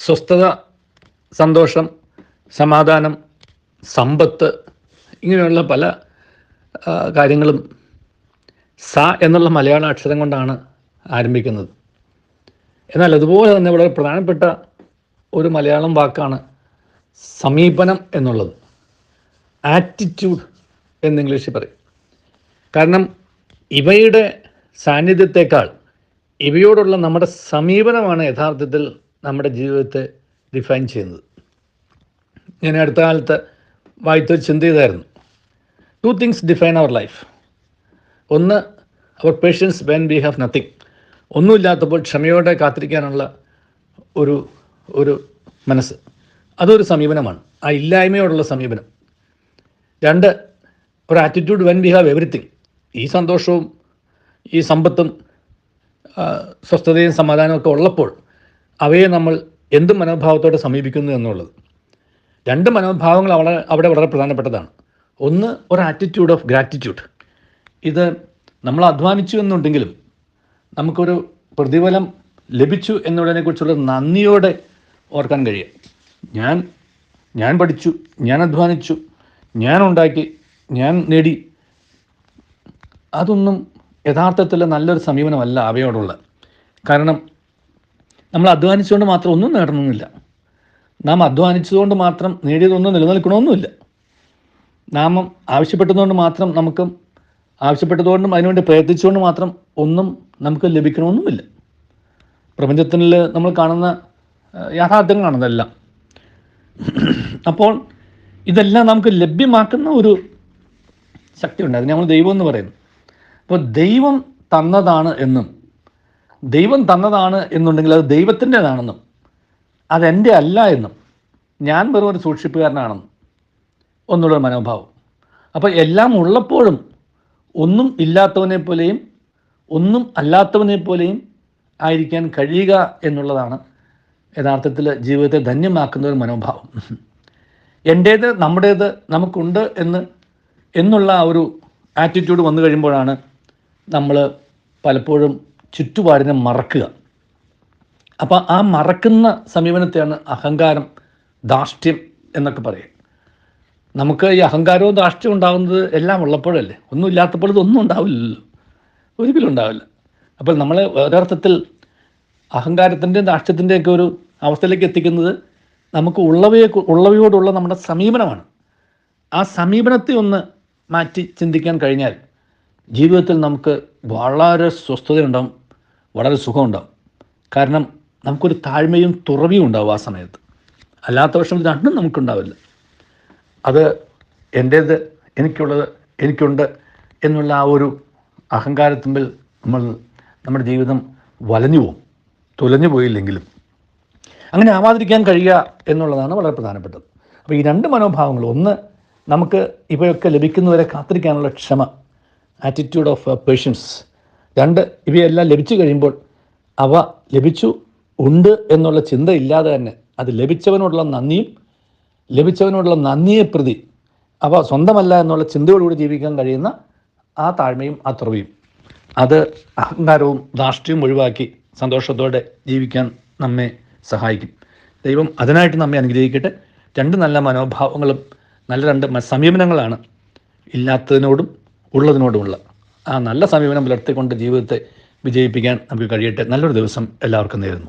സ്വസ്ഥത, സന്തോഷം, സമാധാനം, സമ്പത്ത്, ഇങ്ങനെയുള്ള പല കാര്യങ്ങളും സ എന്നുള്ള മലയാള അക്ഷരം കൊണ്ടാണ് ആരംഭിക്കുന്നത്. എന്നാൽ അതുപോലെ തന്നെ വളരെ പ്രധാനപ്പെട്ട ഒരു മലയാളം വാക്കാണ് സമീപനം എന്നുള്ളത്. ആറ്റിറ്റ്യൂഡ് എന്ന് ഇംഗ്ലീഷിൽ പറയും. കാരണം ഇവയുടെ സാന്നിധ്യത്തെക്കാൾ ഇവയോടുള്ള നമ്മുടെ സമീപനമാണ് യഥാർത്ഥത്തിൽ നമ്മുടെ ജീവിതത്തെ ഡിഫൈൻ ചെയ്യുന്നത്. ഞാൻ അടുത്ത കാലത്ത് വായിച്ചൊരു ചിന്ത ചെയ്തായിരുന്നു. 2 things define our life. ഒന്ന്, അവർ patience when we have nothing. ഒന്നുമില്ലാത്തപ്പോൾ ക്ഷമയോടെ കാത്തിരിക്കാനുള്ള ഒരു മനസ്സ്, അതൊരു സമീപനമാണ്, ആ ഇല്ലായ്മയോടുള്ള സമീപനം. 2, ഒരു attitude when we have everything. ഈ സന്തോഷവും ഈ സമ്പത്തും സ്വസ്ഥതയും സമാധാനവും ഒക്കെ ഉള്ളപ്പോൾ അവയെ നമ്മൾ എന്ത് മനോഭാവത്തോടെ സമീപിക്കുന്നു എന്നുള്ളത്. 2 മനോഭാവങ്ങൾ അവിടെ വളരെ പ്രധാനപ്പെട്ടതാണ്. ഒന്ന്, ഒരു ആറ്റിറ്റ്യൂഡ് ഓഫ് ഗ്രാറ്റിറ്റ്യൂഡ്. ഇത് നമ്മൾ അധ്വാനിച്ചു എന്നുണ്ടെങ്കിലും നമുക്കൊരു പ്രതിഫലം ലഭിച്ചു എന്നുള്ളതിനെക്കുറിച്ചുള്ള നന്ദിയോടെ ഓർക്കാൻ കഴിയും. ഞാൻ പഠിച്ചു, ഞാൻ അധ്വാനിച്ചു, ഞാൻ ഉണ്ടാക്കി, ഞാൻ നേടി. അതൊന്നും യഥാർത്ഥത്തിൽ നല്ലൊരു സമീപനമല്ല അവയോടുള്ള. കാരണം നമ്മൾ അധ്വാനിച്ചുകൊണ്ട് മാത്രം ഒന്നും നേടണമെന്നില്ല. നാം അധ്വാനിച്ചതുകൊണ്ട് മാത്രം നേടിയതൊന്നും നിലനിൽക്കണമെന്നുമില്ല. നാം ആവശ്യപ്പെട്ടതുകൊണ്ട് മാത്രം ആവശ്യപ്പെട്ടതുകൊണ്ടും അതിനുവേണ്ടി പ്രയത്നിച്ചുകൊണ്ട് മാത്രം ഒന്നും നമുക്ക് ലഭിക്കണമെന്നുമില്ല. പ്രപഞ്ചത്തിൽ നമ്മൾ കാണുന്ന യാഥാർത്ഥ്യങ്ങളാണ് ഇതെല്ലാം. അപ്പോൾ ഇതെല്ലാം നമുക്ക് ലഭ്യമാക്കുന്ന ഒരു ശക്തിയുണ്ട്. അതിന് നമ്മൾ ദൈവം എന്ന് പറയുന്നു. അപ്പോൾ ദൈവം തന്നതാണ് എന്നുണ്ടെങ്കിൽ അത് ദൈവത്തിൻ്റെതാണെന്നും അതെൻ്റെ അല്ല എന്നും ഞാൻ വെറും ഒരു സൂക്ഷിപ്പുകാരനാണെന്നും ഒന്നുള്ളൊരു മനോഭാവം. അപ്പോൾ എല്ലാം ഉള്ളപ്പോഴും ഒന്നും ഇല്ലാത്തവനെ പോലെയും ഒന്നും അല്ലാത്തവനെ പോലെയും ആയിരിക്കാൻ കഴിയുക എന്നുള്ളതാണ് യഥാർത്ഥത്തിൽ ജീവിതത്തെ ധന്യമാക്കുന്ന ഒരു മനോഭാവം. എൻ്റേത്, നമ്മുടേത്, നമുക്കുണ്ട് എന്നുള്ള ആ ഒരു ആറ്റിറ്റ്യൂഡ് വന്നു കഴിയുമ്പോഴാണ് നമ്മൾ പലപ്പോഴും ചുറ്റുപാടിനെ മറക്കുക. അപ്പോൾ ആ മറക്കുന്ന സമീപനത്തെയാണ് അഹങ്കാരം, ധാർഷ്ട്യം എന്നൊക്കെ പറയും. നമുക്ക് ഈ അഹങ്കാരവും ധാർഷ്ട്യവും ഉണ്ടാകുന്നത് എല്ലാം ഉള്ളപ്പോഴല്ലേ. ഒന്നും ഇല്ലാത്തപ്പോൾ ഇതൊന്നും ഉണ്ടാവില്ലല്ലോ, ഒരിക്കലും ഉണ്ടാവില്ല. അപ്പോൾ നമ്മൾ ഒരർത്ഥത്തിൽ അഹങ്കാരത്തിൻ്റെയും ധാർഷ്ട്യത്തിൻ്റെയൊക്കെ ഒരു അവസ്ഥയിലേക്ക് എത്തിക്കുന്നത് നമുക്ക് ഉള്ളവയോടുള്ള നമ്മുടെ സമീപനമാണ്. ആ സമീപനത്തെ ഒന്ന് മാറ്റി ചിന്തിക്കാൻ കഴിഞ്ഞാൽ ജീവിതത്തിൽ നമുക്ക് വളരെ സ്വസ്ഥതയുണ്ടാവും, വളരെ സുഖമുണ്ടാവും. കാരണം നമുക്കൊരു താഴ്മയും തുറവിയും ഉണ്ടാവും ആ സമയത്ത്. അല്ലാത്ത പക്ഷം ഇത് രണ്ടും നമുക്കുണ്ടാവില്ല. അത് എൻ്റേത്, എനിക്കുള്ളത്, എനിക്കുണ്ട് എന്നുള്ള ആ ഒരു അഹങ്കാരത്തിന്മേൽ നമ്മുടെ ജീവിതം വലഞ്ഞു പോകും. തുലഞ്ഞു പോയില്ലെങ്കിലും അങ്ങനെ ആവാതിരിക്കാൻ കഴിയുക എന്നുള്ളതാണ് വളരെ പ്രധാനപ്പെട്ടത്. അപ്പോൾ ഈ 2 മനോഭാവങ്ങൾ, ഒന്ന് നമുക്ക് ഇവയൊക്കെ ലഭിക്കുന്നവരെ കാത്തിരിക്കാനുള്ള ക്ഷമ, ആറ്റിറ്റ്യൂഡ് ഓഫ് പേഷ്യൻസ്. 2, ഇവയെല്ലാം ലഭിച്ചു കഴിയുമ്പോൾ അവ ലഭിച്ചു ഉണ്ട് എന്നുള്ള ചിന്ത ഇല്ലാതെ തന്നെ അത് ലഭിച്ചവനോടുള്ള നന്ദിയെ പ്രതി അവ സ്വന്തമല്ല എന്നുള്ള ചിന്തയോടുകൂടി ജീവിക്കാൻ കഴിയുന്ന ആ താഴ്മയും ആ തുറവിയും, അത് അഹങ്കാരവും ധാർഷ്ട്യവും ഒഴിവാക്കി സന്തോഷത്തോടെ ജീവിക്കാൻ നമ്മെ സഹായിക്കും. ദൈവം അതിനായിട്ട് നമ്മെ അനുഗ്രഹിക്കട്ടെ. 2 നല്ല മനോഭാവങ്ങളും നല്ല 2 സമീപനങ്ങളാണ് ഇല്ലാത്തതിനോടും ഉള്ളതിനോടുമുള്ള. ആ നല്ല സമീപനം പുലർത്തിക്കൊണ്ട് ജീവിതത്തെ വിജയിപ്പിക്കാൻ നമുക്ക് കഴിയട്ടെ. നല്ലൊരു ദിവസം എല്ലാവർക്കും നേരുന്നു.